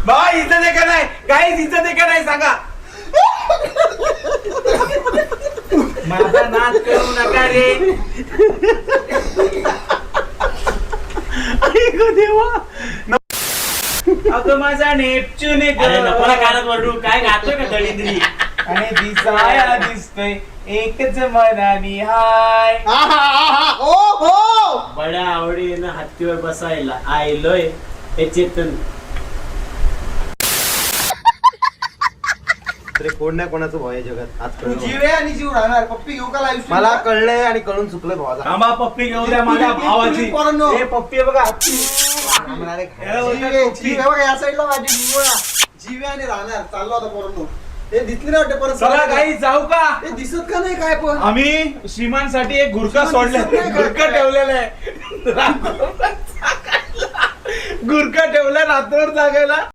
बाबा इज्जत आहे का नाही काहीच इज्जत आहे का नाही सांगा. माझा नाच करू नका रे. देवा अगं माझा नेपच्यून कानात वरडू काय गातोय का दळिंद्री आणि दिसायला दिसतोय एकच मनानी हाय. ओ हो बड्या आवडीनं हत्तीवर बसायला आयलोय हे चेतन. कोण नाही कोणाचं भय जगात आज तू जीव आहे आणि जीव राहणार. पप्पी घेऊ का लाईव्ह स्ट्रीम? मला कळलंय आणि कळून चुकलं भावाला. थांबा पप्पी घेऊ द्या माझ्या भावाची. हे पप्पी आहे बघा. जीव आहे बघा या साईडला माझी जीव आहे. जीव आहे आणि राहणार. चाललो आता पोरांनो. हे दिसले ना वाटते परत. चला काही जाऊ का. हे दिसत का नाही काय पण. आम्ही श्रीमानसाठी एक गुरखा सोडले. गुरखा ठेवलेला आहे. गुरखा ठेवलाय रात्रभर जागायला.